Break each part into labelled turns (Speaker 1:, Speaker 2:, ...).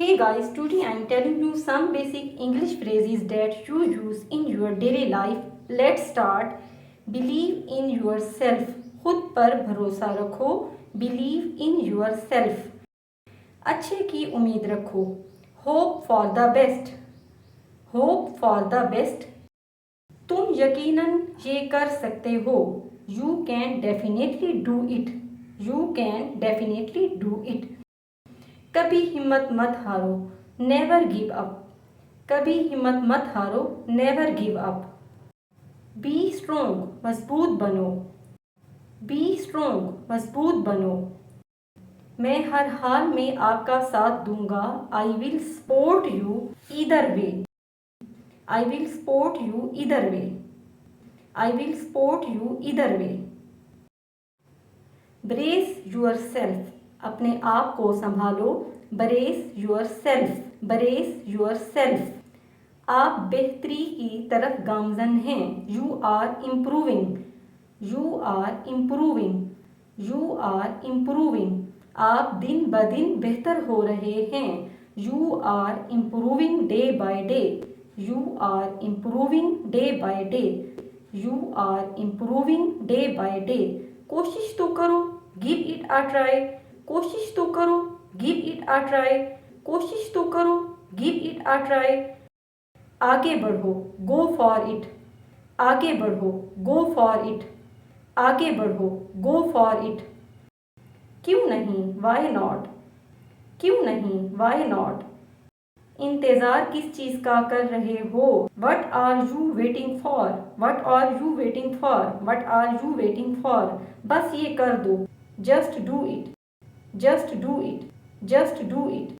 Speaker 1: Hey guys, today I am telling you some basic English phrases that you use in your daily life. Let's start. Believe in yourself. खुद पर भरोसा रखो. Believe in yourself. अच्छे की उम्मीद रखो. Hope for the best. Hope for the best. तुम यकीनन ये कर सकते हो. You can definitely do it. You can definitely do it. कभी हिम्मत मत हारो. Never give up. कभी हिम्मत मत हारो. Never give up. Be strong. मजबूत बनो. Be strong. मजबूत बनो. मैं हर हाल में आपका साथ दूंगा. I will support you either way. I will support you either way. I will support you either way. Brace yourself. अपने आप को संभालो. Brace yourself. Brace yourself. आप बेहतरी की तरफ गामजन हैं. You are improving. You are improving. You are improving. आप दिन ब दिन बेहतर हो रहे हैं. You are improving day by day. You are improving day by day. You are improving day by day. कोशिश तो करो. Give it a try. कोशिश तो करो. Give it a try. कोशिश तो करो. Give it a try. आगे बढ़ो. Go for it. आगे बढ़ो. Go for it. आगे बढ़ो. Go for it. क्यों नहीं. Why not. क्यों नहीं. Why not. इंतजार किस चीज का कर रहे हो. What are you waiting for. What are you waiting for. What are you waiting for. बस ये कर दो. Just do it. Just do it. Just do it.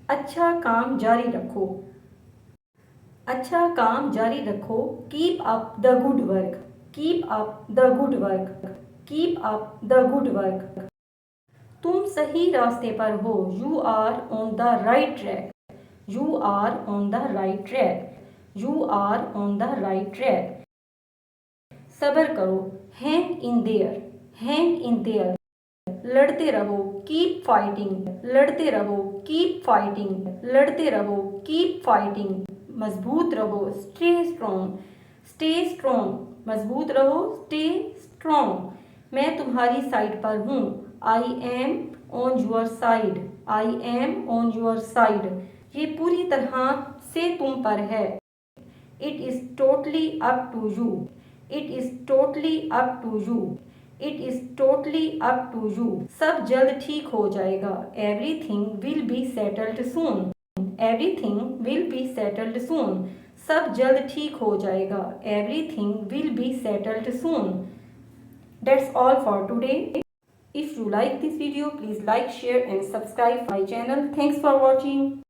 Speaker 1: अच्छा काम जारी रखो. अच्छा काम जारी रखो. Keep up the good work. Keep up the good work. Keep up the good work. तुम सही रास्ते पर हो. You are on the right track. You are on the right track. You are on the right track. सब्र करो. Hang in there. Hang in there. लड़ते रहो. Keep fighting. लड़ते रहो. Keep fighting. लड़ते रहो. Keep fighting. मजबूत रहो. Stay strong. Stay strong. मजबूत रहो. Stay strong. मैं तुम्हारी साइड पर हूँ. I am on your side. I am on your side. ये पूरी तरह से तुम पर है. It is totally up to you. It is totally up to you. It is totally up to you. सब जल्द ठीक हो जाएगा. Everything will be settled soon. Everything will be settled soon. सब जल्द ठीक हो जाएगा. Everything will be settled soon. That's all for today. If you like this video, please like, share and subscribe my channel. Thanks for watching.